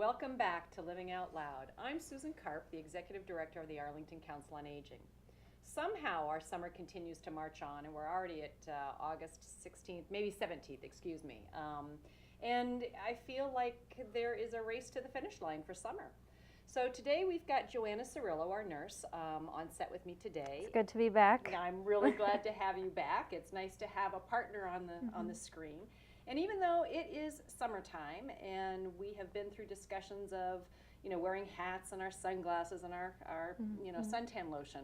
Welcome back to Living Out Loud. I'm Susan Karp, the Executive Director of the Arlington Council on Aging. Somehow our summer continues to march on, and we're already at August 16th, maybe 17th, excuse me. And I feel like there is a race to the finish line for summer. So today we've got Joanna Cirillo, our nurse, on set with me today. It's good to be back. I'm really glad to have you back. It's nice to have a partner on the screen. And even though it is summertime and we have been through discussions of, wearing hats and our sunglasses and our suntan lotion,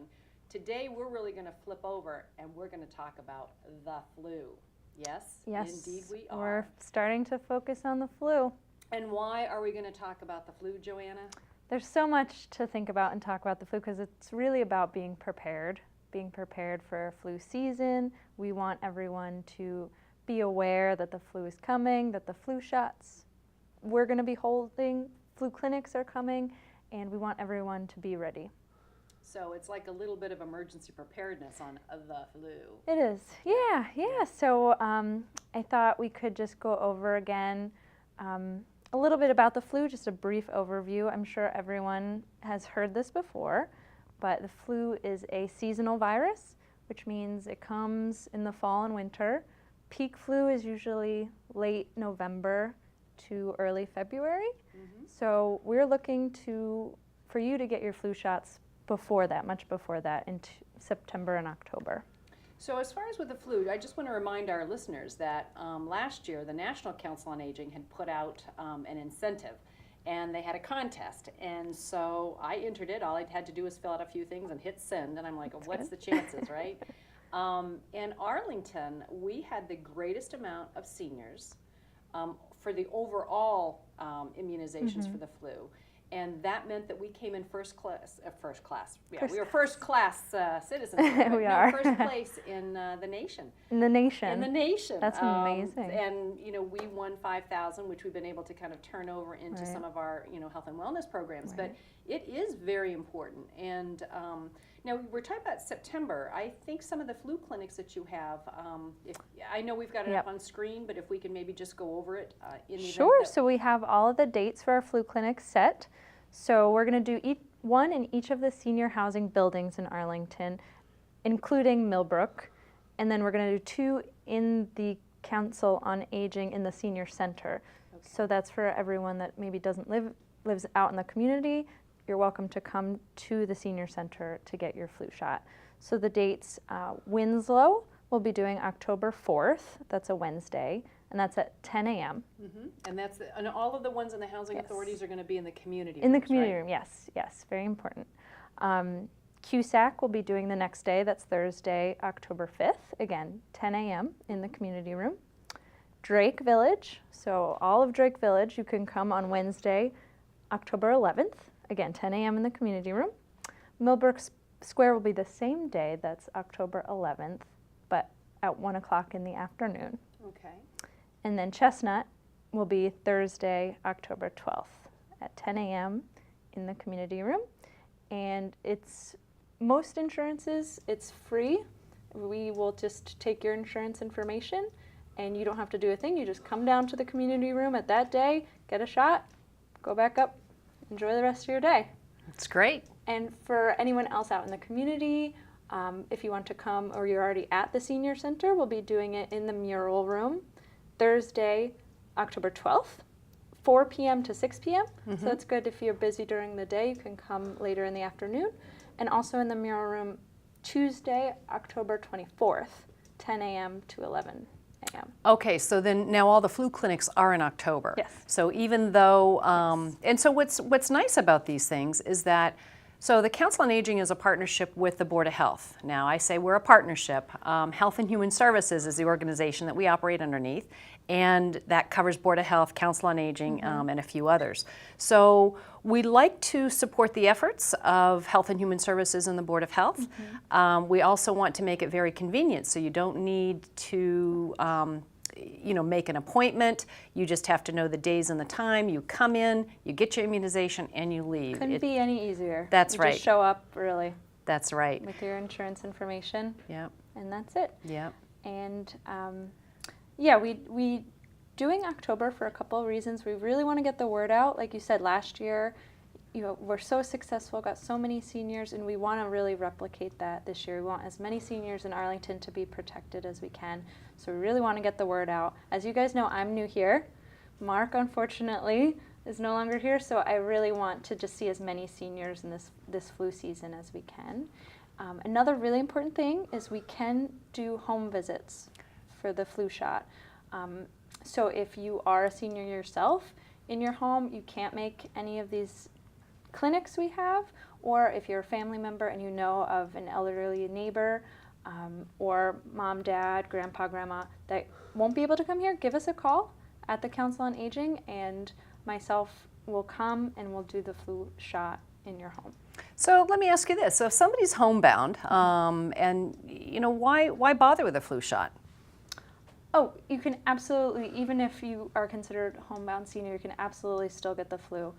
today we're really going to flip over and we're going to talk about the flu. Yes, indeed we are. We're starting to focus on the flu. And why are we going to talk about the flu, Joanna? There's so much to think about and talk about the flu because it's really about being prepared for a flu season. We want everyone to be aware that the flu is coming, that the flu shots we're going to be holding, flu clinics are coming, and we want everyone to be ready. So it's like a little bit of emergency preparedness on the flu. It is, yeah. So I thought we could just go over again a little bit about the flu, just a brief overview. I'm sure everyone has heard this before, but the flu is a seasonal virus, which means it comes in the fall and winter. Peak flu is usually late November to early February. So we're looking for you to get your flu shots before that, much before that, in September and October. So as far as with the flu, I just want to remind our listeners that last year the National Council on Aging had put out an incentive, and they had a contest, and so I entered it. All I had to do was fill out a few things and hit send, and I'm like, what's the chances, right? In Arlington, we had the greatest amount of seniors for the overall immunizations for the flu. And that meant that we came in first class. We were first class citizens. We are. First place in the nation. In the nation. In the nation. That's amazing. And we won 5,000, which we've been able to kind of turn over into some of our health and wellness programs. But it is very important. And now we're talking about September. I think some of the flu clinics that you have. I know we've got it up on screen, but if we can maybe just go over it in the Sure. So we have all of the dates for our flu clinics set. So we're going to do one in each of the senior housing buildings in Arlington, including Millbrook, and then we're going to do 2 in the Council on Aging in the senior center. Okay. So that's for everyone that maybe lives out in the community. You're welcome to come to the senior center to get your flu shot. So the dates, Winslow will be doing October 4th. That's a Wednesday. And that's at 10 a.m. And all of the ones in the housing authorities are going to be in the community room. In the community room, yes, very important. Cusack will be doing the next day. That's Thursday, October 5th. Again, 10 a.m. in the community room. Drake Village, so all of Drake Village, you can come on Wednesday, October 11th. Again, 10 a.m. in the community room. Millbrook Square will be the same day. That's October 11th, but at 1 o'clock in the afternoon. Okay. And then Chestnut will be Thursday, October 12th at 10 a.m. in the community room. And most insurances, it's free. We will just take your insurance information and you don't have to do a thing. You just come down to the community room at that day, get a shot, go back up, enjoy the rest of your day. That's great. And for anyone else out in the community, if you want to come or you're already at the senior center, we'll be doing it in the mural room. Thursday, October 12th, 4 p.m. to 6 p.m. So that's good if you're busy during the day. You can come later in the afternoon. And also in the mural room, Tuesday, October 24th, 10 a.m. to 11 a.m. Okay, so then now all the flu clinics are in October. Yes. So even though, and so what's nice about these things is that, so the Council on Aging is a partnership with the Board of Health. Now I say we're a partnership. Health and Human Services is the organization that we operate underneath, and that covers Board of Health, Council on Aging, and a few others. So we like to support the efforts of Health and Human Services and the Board of Health. We also want to make it very convenient, so you don't need to make an appointment. You just have to know the days and the time. You come in, you get your immunization, and you leave. Couldn't be any easier. That's right. Just show up, really. That's right. With your insurance information. Yeah. And that's it. Yeah. And we doing October for a couple of reasons. We really want to get the word out. Like you said, last year, we're so successful, got so many seniors, and we want to really replicate that this year. We want as many seniors in Arlington to be protected as we can. So we really want to get the word out. As you guys know, I'm new here. Mark, unfortunately, is no longer here, so I really want to just see as many seniors in this flu season as we can. Another really important thing is we can do home visits for the flu shot. So if you are a senior yourself in your home, you can't make any of these clinics we have, or if you're a family member and you know of an elderly neighbor or mom, dad, grandpa, grandma that won't be able to come here, give us a call at the Council on Aging, and myself will come and we'll do the flu shot in your home. So let me ask you this. So if somebody's homebound, and why bother with a flu shot? Oh, you can absolutely, even if you are considered homebound senior, you can absolutely still get the flu.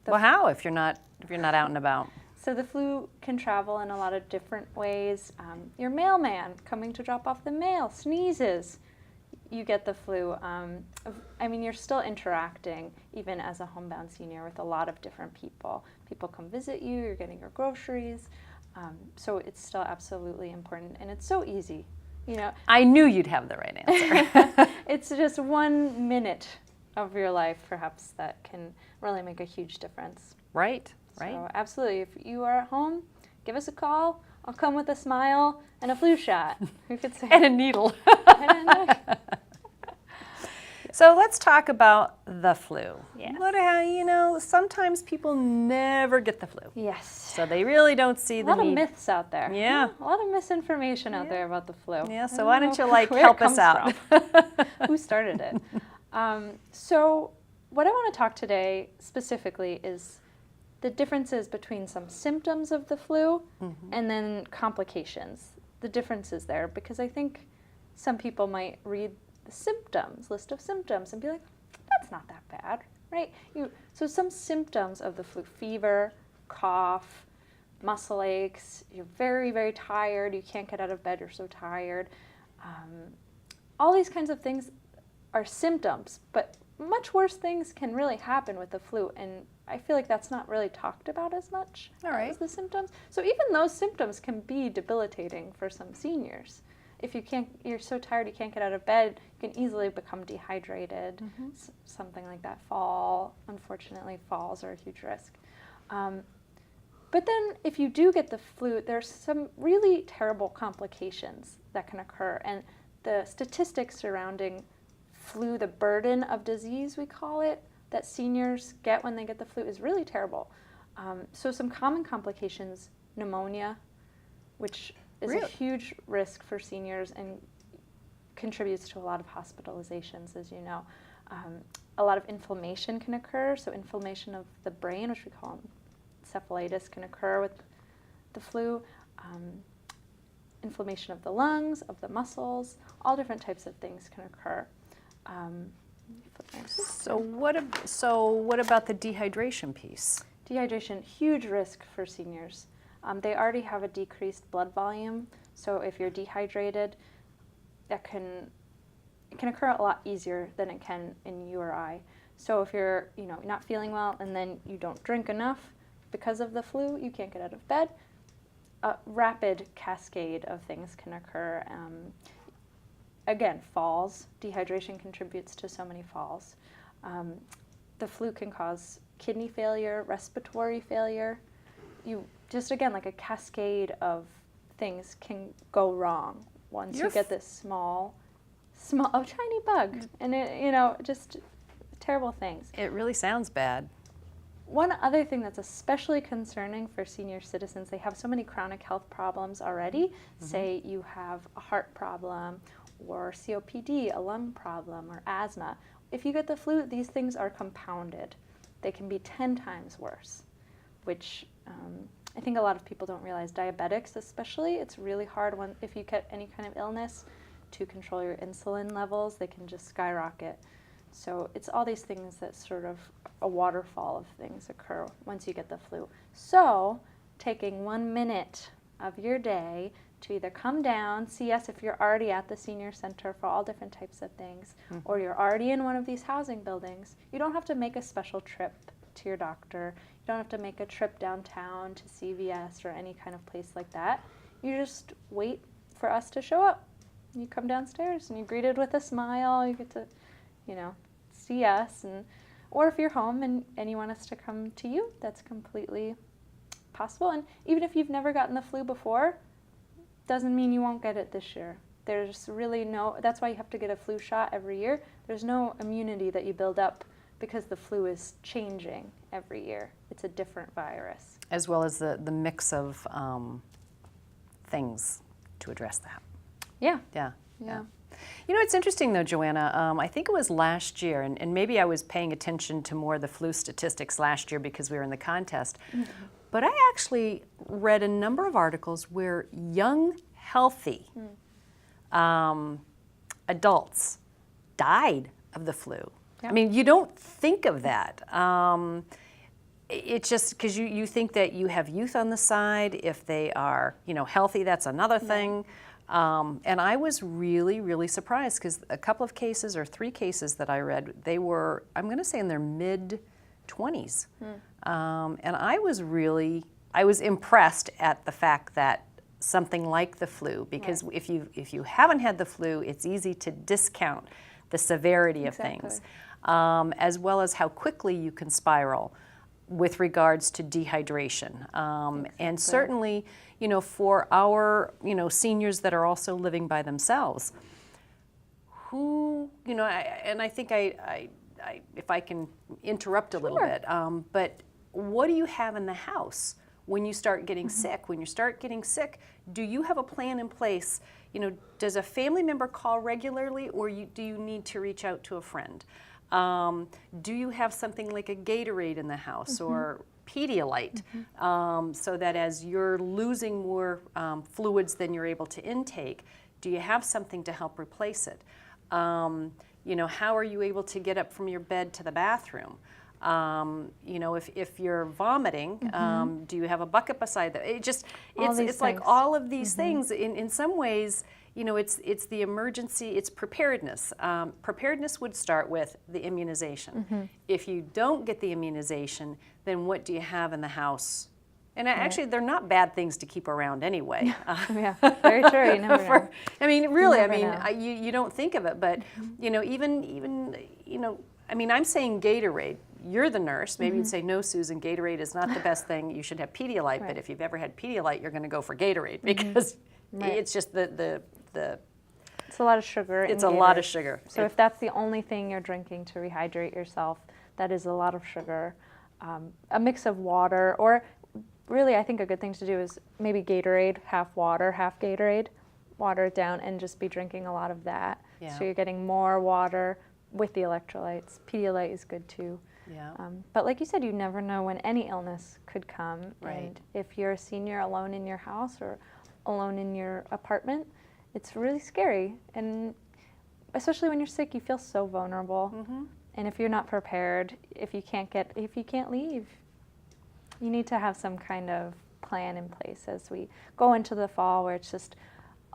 Well, how if you're not out and about? So the flu can travel in a lot of different ways. Your mailman coming to drop off the mail sneezes, you get the flu. You're still interacting, even as a homebound senior, with a lot of different people. People come visit you, you're getting your groceries. So it's still absolutely important, and it's so easy. I knew you'd have the right answer. It's just 1 minute of your life, perhaps, that can really make a huge difference. Right. So absolutely, if you are at home, give us a call. I'll come with a smile and a flu shot. We could say. And a needle. So let's talk about the flu. Yes. Sometimes people never get the flu. Yes. So they really don't see the need. A lot of myths out there. Yeah. A lot of misinformation out there about the flu. Yeah, so why don't you where help it us comes out? from. Who started it? So what I want to talk today specifically is the differences between some symptoms of the flu and then complications. The differences there, because I think some people might read the list of symptoms, and be like, that's not that bad, right? So some symptoms of the flu: fever, cough, muscle aches, you're very, very tired, you can't get out of bed, you're so tired. All these kinds of things are symptoms, but much worse things can really happen with the flu, and I feel like that's not really talked about as much as the symptoms. So even those symptoms can be debilitating for some seniors. If you're so tired you can't get out of bed, you can easily become dehydrated, something like that. Unfortunately, falls are a huge risk. But then if you do get the flu, there's some really terrible complications that can occur, and the statistics surrounding flu, the burden of disease, we call it, that seniors get when they get the flu is really terrible. So some common complications: pneumonia, which is a huge risk for seniors and contributes to a lot of hospitalizations, as you know. A lot of inflammation can occur, so inflammation of the brain, which we call encephalitis, can occur with the flu. Inflammation of the lungs, of the muscles, all different types of things can occur. So what about the dehydration piece? Dehydration, huge risk for seniors. They already have a decreased blood volume, so if you're dehydrated, it can occur a lot easier than it can in you or I. So if you're not feeling well and then you don't drink enough because of the flu, you can't get out of bed, a rapid cascade of things can occur. Again, falls. Dehydration contributes to so many falls. The flu can cause kidney failure, respiratory failure. Like a cascade of things can go wrong once you get this small, tiny bug, and just terrible things. It really sounds bad. One other thing that's especially concerning for senior citizens, they have so many chronic health problems already. Say you have a heart problem, or COPD, a lung problem, or asthma. If you get the flu, these things are compounded. They can be 10 times worse, which I think a lot of people don't realize. Diabetics especially, it's really hard if you get any kind of illness to control your insulin levels. They can just skyrocket. So it's all these things that sort of a waterfall of things occur once you get the flu. So taking 1 minute of your day to either come down, see us if you're already at the senior center for all different types of things, or you're already in one of these housing buildings. You don't have to make a special trip to your doctor. You don't have to make a trip downtown to CVS or any kind of place like that. You just wait for us to show up. You come downstairs and you're greeted with a smile. You get to, see us. Or if you're home and you want us to come to you, that's completely possible. And even if you've never gotten the flu before, doesn't mean you won't get it this year. There's really that's why you have to get a flu shot every year. There's no immunity that you build up because the flu is changing every year. It's a different virus. As well as the mix of things to address that. Yeah. Yeah. It's interesting though, Joanna, I think it was last year, and maybe I was paying attention to more of the flu statistics last year because we were in the contest, but I actually read a number of articles where young, healthy adults died of the flu. Yeah. I mean, you don't think of that. It's just because you think that you have youth on the side. If they are, healthy, that's another thing. And I was really, really surprised because a couple of cases or 3 cases that I read, they were, I'm going to say in their mid-20s. And I was impressed at the fact that something like the flu, because if you haven't had the flu, it's easy to discount the severity of things, as well as how quickly you can spiral with regards to dehydration. And certainly, for our, seniors that are also living by themselves, who, and I think I if I can interrupt a little bit, but what do you have in the house when you start getting sick? When you start getting sick, do you have a plan in place? Does a family member call regularly, or do you need to reach out to a friend? Do you have something like a Gatorade in the house or Pedialyte, so that as you're losing more fluids than you're able to intake, do you have something to help replace it? How are you able to get up from your bed to the bathroom? If you're vomiting, do you have a bucket beside that? It's like all of these things. In some ways, it's the emergency, it's preparedness. Preparedness would start with the immunization. If you don't get the immunization, then what do you have in the house? And actually, they're not bad things to keep around anyway. Yeah, very true. You never know. I mean, really, know. You don't think of it, but even I'm saying Gatorade. You're the nurse. Maybe you'd say, no, Susan, Gatorade is not the best thing. You should have Pedialyte. But if you've ever had Pedialyte, you're going to go for Gatorade because it's just the it's a lot of sugar. It's a lot of sugar. So if that's the only thing you're drinking to rehydrate yourself, that is a lot of sugar. A mix of water, or really I think a good thing to do is maybe Gatorade, half water, half Gatorade, water it down and just be drinking a lot of that. Yeah. So you're getting more water with the electrolytes. Pedialyte is good too. Yeah. But like you said, you never know when any illness could come. Right. And if you're a senior alone in your house or alone in your apartment, it's really scary. And especially when you're sick, you feel so vulnerable. And if you're not prepared, if you can't leave, you need to have some kind of plan in place as we go into the fall, where it's just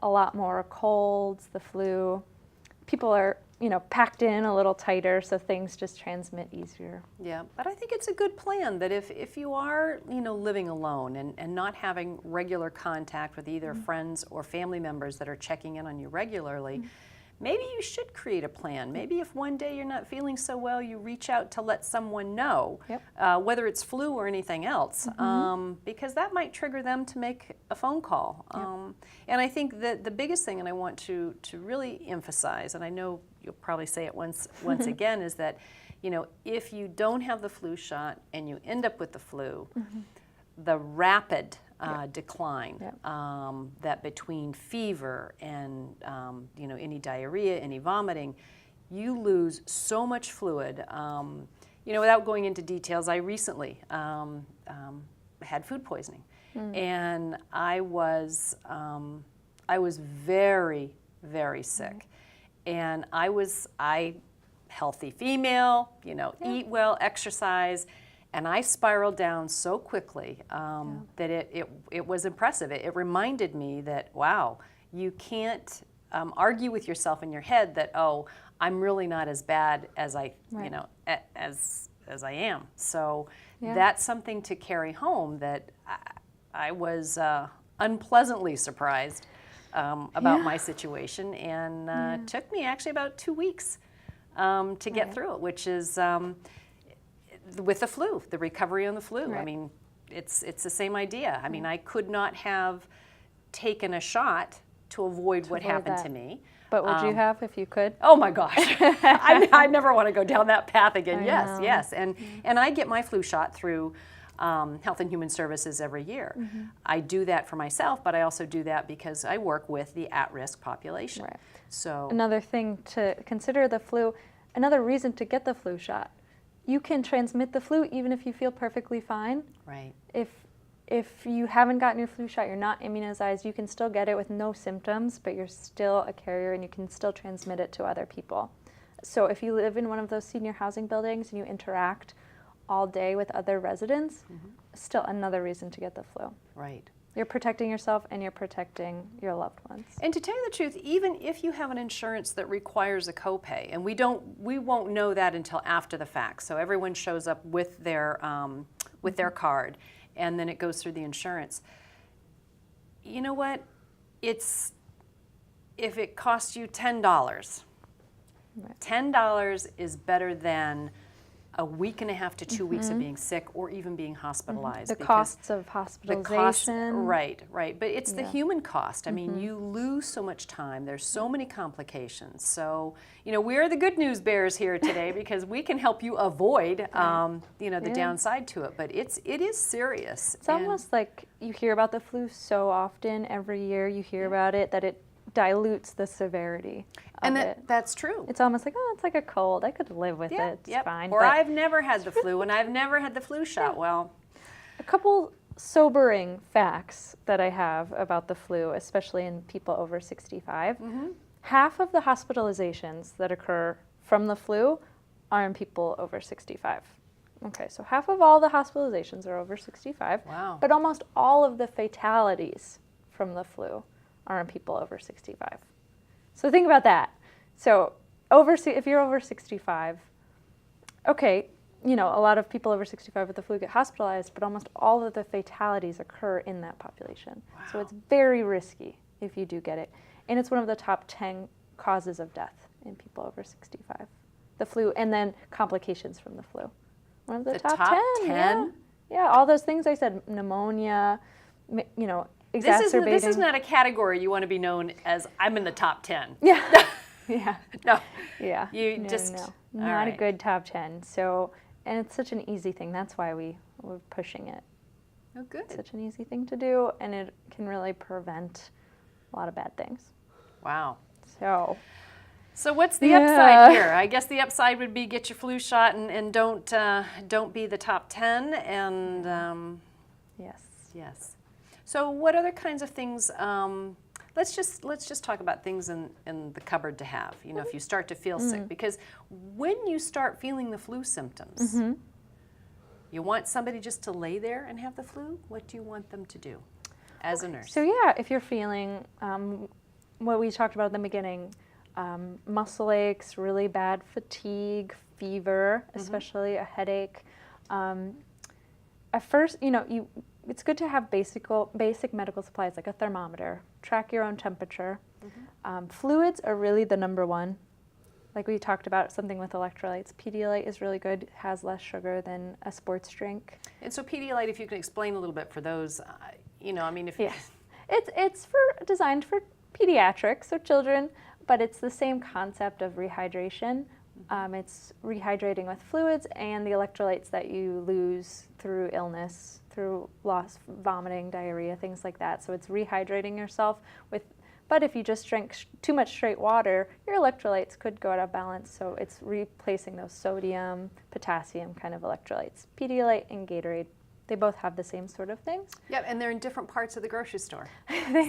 a lot more colds, the flu. People are, packed in a little tighter, so things just transmit easier. Yeah, but I think it's a good plan that if you are, living alone and not having regular contact with either friends or family members that are checking in on you regularly, maybe you should create a plan. Maybe if one day you're not feeling so well, you reach out to let someone know, whether it's flu or anything else, because that might trigger them to make a phone call. And I think that the biggest thing, and I want to really emphasize, and I know you'll probably say it once again, is that, if you don't have the flu shot and you end up with the flu, the rapid decline that between fever and any diarrhea, any vomiting, you lose so much fluid. Without going into details, I recently had food poisoning, and I was very, very sick, and I healthy female, eat well, exercise. And I spiraled down so quickly that it was impressive. It reminded me that, wow, you can't argue with yourself in your head that, oh, I'm really not as bad as I, Right. you know, as I am. So Yeah. that's something to carry home that I was unpleasantly surprised about my situation, and took me actually about 2 weeks to get through it, which is with the flu, the recovery on the flu. Right. I mean, it's the same idea. I mean, I could not have taken a shot to avoid what avoid happened that. to me. But would you have if you could? Oh my gosh, I never want to go down that path again. I Yes, know. yes, and I get my flu shot through Health and Human Services every year. I do that for myself, but I also do that because I work with the at-risk population. Right. So Another thing to consider the flu, another reason to get the flu shot. You can transmit the flu even if you feel perfectly fine. right, If you haven't gotten your flu shot, you're not immunized, you can still get it with no symptoms, but you're still a carrier and you can still transmit it to other people. So if you live in one of those senior housing buildings and you interact all day with other residents, still another reason to get the flu. right. You're protecting yourself and you're protecting your loved ones. And to tell you the truth, even if you have an insurance that requires a copay, and we won't know that until after the fact. So everyone shows up with their card, and then it goes through the insurance. You know what? If it costs you $10, Right. $10 is better than a week and a half to 2 weeks of being sick or even being hospitalized. The because costs of the hospitalization. cost, right. But it's the Yeah. human cost. I mean, you lose so much time. There's so many complications. So, we're the good news bears here today because we can help you avoid, the downside to it. But it is serious. It's almost like you hear about the flu so often, every year you hear about it, that it dilutes the severity of it. That's true. It's almost like, oh, it's like a cold. I could live with it. It's fine. Or But I've never had the flu and I've never had the flu shot. Well, a couple sobering facts that I have about the flu, especially in people over 65. Half of the hospitalizations that occur from the flu are in people over 65. Okay, so half of all the hospitalizations are over 65. Wow. But almost all of the fatalities from the flu are in people over 65. So think about that. So if you're over 65, okay, a lot of people over 65 with the flu get hospitalized, but almost all of the fatalities occur in that population. Wow. So it's very risky if you do get it. And it's one of the top 10 causes of death in people over 65. The flu, and then complications from the flu. One of the top 10. 10? Yeah, all those things I said, pneumonia, exacerbating. This is not a category you want to be known as, I'm in the top 10. Yeah. Yeah. No. Yeah. You No. all Not a right. good top 10. So, and it's such an easy thing. That's why we're pushing it. Oh, good. It's such an easy thing to do, and it can really prevent a lot of bad things. Wow. So, What's the Yeah. upside here? I guess the upside would be get your flu shot and don't be the top 10. And yes. So what other kinds of things? Let's just talk about things in the cupboard to have. If you start to feel sick, because when you start feeling the flu symptoms, you want somebody just to lay there and have the flu. What do you want them to do as a nurse? So yeah, if you're feeling what we talked about in the beginning, muscle aches, really bad fatigue, fever, especially a headache. At first, it's good to have basic medical supplies like a thermometer. Track your own temperature. Fluids are really the number one. Like we talked about, something with electrolytes. Pedialyte is really good, has less sugar than a sports drink. And so Pedialyte, if you can explain a little bit for those, It's designed for pediatrics, so children, but it's the same concept of rehydration. It's rehydrating with fluids and the electrolytes that you lose through illness, through loss, vomiting, diarrhea, things like that. So it's rehydrating yourself but if you just drink too much straight water, your electrolytes could go out of balance. So it's replacing those sodium, potassium kind of electrolytes. Pedialyte and Gatorade, they both have the same sort of things. Yep, and they're in different parts of the grocery store.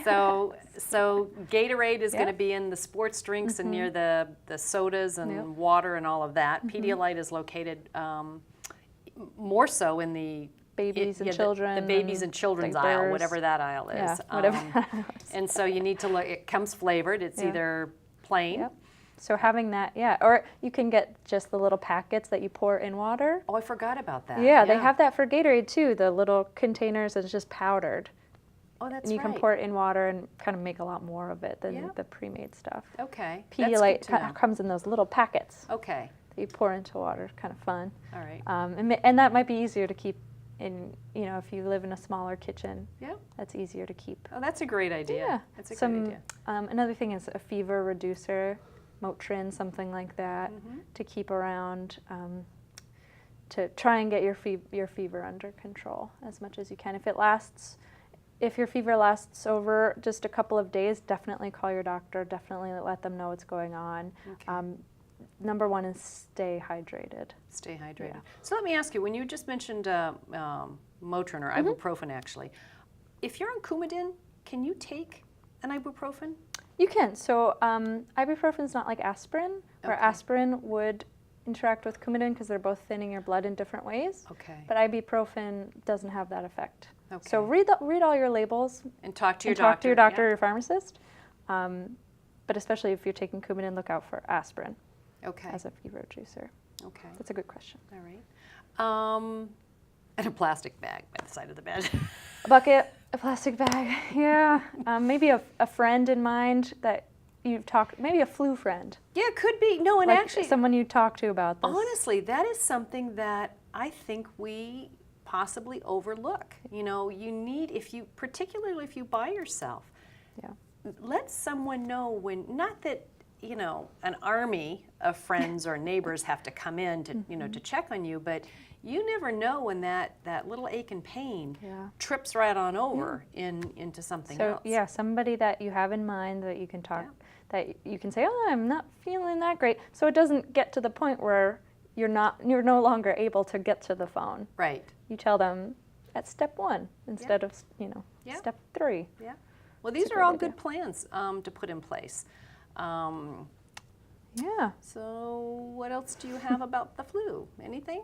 So Gatorade is going to be in the sports drinks and near the sodas and water and all of that. Pedialyte is located more so in the babies and children. The babies and children's diapers. aisle, whatever that aisle is. Yeah, whatever. And so you need to look. It comes flavored. It's either plain. Yep. So having that, or you can get just the little packets that you pour in water. Oh, I forgot about that. Yeah, they have that for Gatorade too. The little containers, it's just powdered. Oh, that's And you can pour it in water and kind of make a lot more of it than the pre-made stuff. Okay. Pedialyte comes in those little packets. Okay. That you pour into water. Kind of fun. All right. And that might be easier to keep in, if you live in a smaller kitchen. Yeah. That's easier to keep. Oh, that's a great idea. Yeah. That's a great idea. Another thing is a fever reducer, Motrin, something like that, to keep around. To try and get your fever under control as much as you can. If your fever lasts over just a couple of days, definitely call your doctor. Definitely let them know what's going on. Okay. Number one is stay hydrated. Stay hydrated. Yeah. So let me ask you, when you just mentioned Motrin or ibuprofen, actually, if you're on Coumadin, can you take an ibuprofen? You can. So ibuprofen is not like aspirin, where aspirin would interact with Coumadin because they're both thinning your blood in different ways. Okay. But ibuprofen doesn't have that effect. Okay. So read all your labels. And talk to your doctor. Talk to your doctor yeah. or your pharmacist. But especially if you're taking Coumadin, look out for aspirin as a fever reducer. Okay. That's a good question. All right. And a plastic bag by the side of the bed. A bucket, a plastic bag, yeah. Maybe a friend in mind that you've talked, maybe a flu friend. Yeah, it could be. No, and like actually, someone you talk to about this. Honestly, that is something that I think we possibly overlook. You need, particularly if you by yourself, let someone know when, not that, an army of friends or neighbors have to come in to, to check on you, but you never know when that little ache and pain trips right on over into something else. So, somebody that you have in mind that you can talk, that you can say, oh, I'm not feeling that great. So it doesn't get to the point where you're no longer able to get to the phone. Right. You tell them at step 1 instead of, step 3. Yeah. Well, these are all good plans to put in place. Yeah. So what else do you have about the flu? Anything?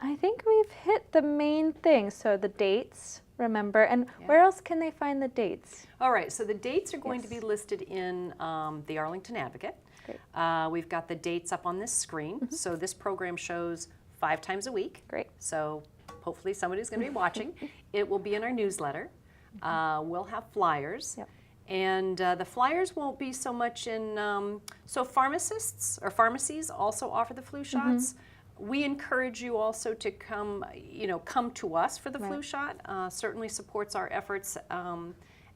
I think we've hit the main things. So the dates, remember, and where else can they find the dates? All right, so the dates are going to be listed in the Arlington Advocate. Great. We've got the dates up on this screen. So this program shows 5 times a week. Great. So hopefully somebody's going to be watching. It will be in our newsletter. We'll have flyers. Yep. And the flyers won't be so much in, so pharmacists or pharmacies also offer the flu shots. We encourage you also to come to us for the flu shot. Certainly supports our efforts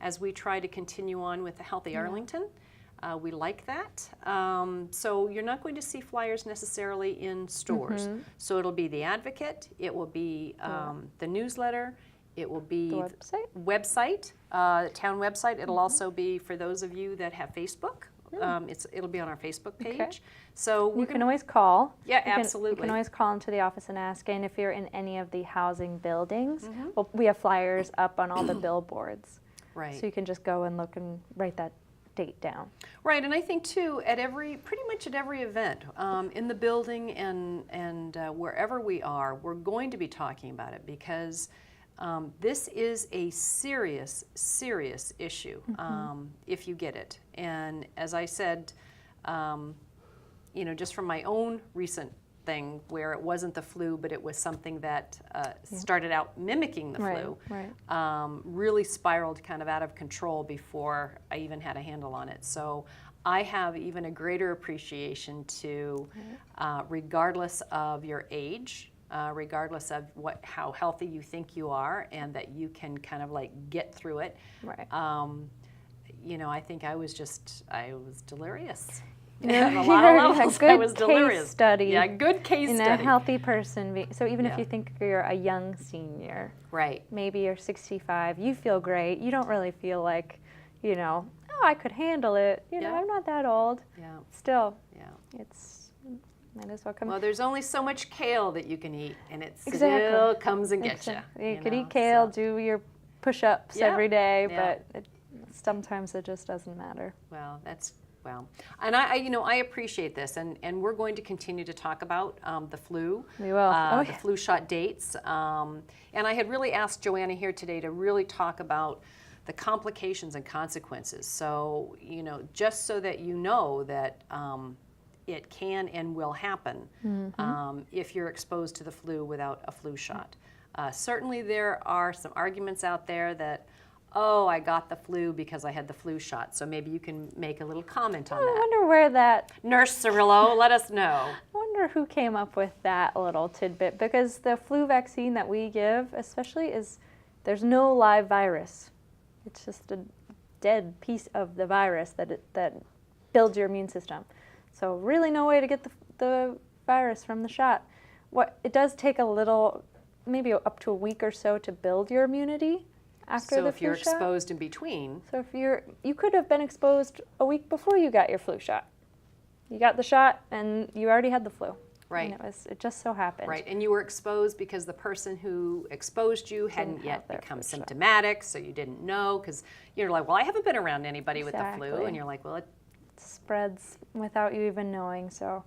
as we try to continue on with the Healthy Arlington. We like that. So you're not going to see flyers necessarily in stores. So it'll be the Advocate, it will be the newsletter, it will be the website, the town website. It'll also be for those of you that have Facebook. It'll be on our Facebook page. Okay. So you can always call. Yeah, absolutely. You can always call into the office and ask. And if you're in any of the housing buildings, well, we have flyers up on all the billboards. Right. So you can just go and look and write that date down. Right, and I think too pretty much at every event in the building and wherever we are, we're going to be talking about it because this is a serious, serious issue if you get it. And as I said, just from my own recent thing where it wasn't the flu, but it was something that started out mimicking the flu, really spiraled kind of out of control before I even had a handle on it. So I have even a greater appreciation to, regardless of your age, regardless of how healthy you think you are and that you can kind of like get through it. Right. I think I was delirious. Yeah, a lot of levels, a good I was delirious. Case study. Yeah, good case in study. In a healthy person. So even if you think you're a young senior, right? Maybe you're 65, you feel great. You don't really feel like, oh, I could handle it. I'm not that old. Yeah. Still, it's might as well come. Well, there's only so much kale that you can eat, and it still comes and gets you. You could eat kale, do your push-ups every day, but sometimes it just doesn't matter. Well, Well, and I appreciate this, and we're going to continue to talk about the flu. We will. The flu shot dates. And I had really asked Joanna here today to really talk about the complications and consequences. So, just so that you know that it can and will happen if you're exposed to the flu without a flu shot. Certainly there are some arguments out there that, oh, I got the flu because I had the flu shot. So maybe you can make a little comment on I that. wonder where that, Nurse Cirillo, let us know. I wonder who came up with that little tidbit, because the flu vaccine that we give especially there's no live virus. It's just a dead piece of the virus that builds your immune system. So really no way to get the virus from the shot. It does take a little, maybe up to a week or so to build your immunity after the flu shot. So if you're exposed in between. So if you could have been exposed a week before you got your flu shot. You got the shot and you already had the flu. Right. And it just so happened. Right, and you were exposed because the person who exposed you hadn't yet become symptomatic, so you didn't know, because you're like, well, I haven't been around anybody with the flu, and you're like, well, it spreads without you even knowing. So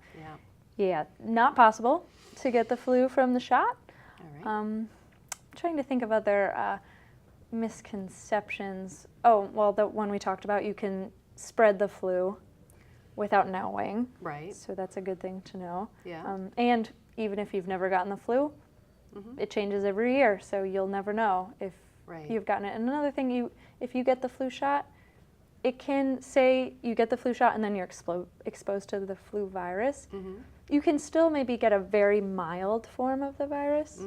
yeah, not possible to get the flu from the shot. All right. I'm trying to think of other misconceptions. Oh, well, the one we talked about, you can spread the flu without knowing. Right. So that's a good thing to know. Yeah. And even if you've never gotten the flu, it changes every year, so you'll never know if you've gotten it. And another thing, if you get the flu shot, it can say you get the flu shot and then you're exposed to the flu virus. You can still maybe get a very mild form of the virus,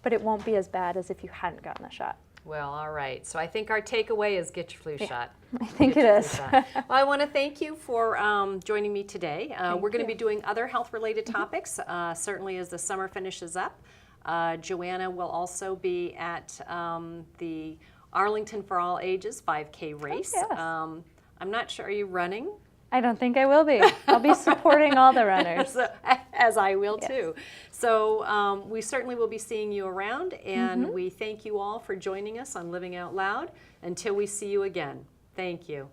but it won't be as bad as if you hadn't gotten the shot. Well, all right. So I think our takeaway is get your flu shot. I think it is. Well, I want to thank you for joining me today. We're going to be doing other health-related topics, certainly as the summer finishes up. Joanna will also be at the Arlington for All Ages 5K race. Oh, yes. I'm not sure, are you running? I don't think I will be. I'll be supporting all the runners. As I will too. So we certainly will be seeing you around, and we thank you all for joining us on Living Out Loud. Until we see you again, thank you.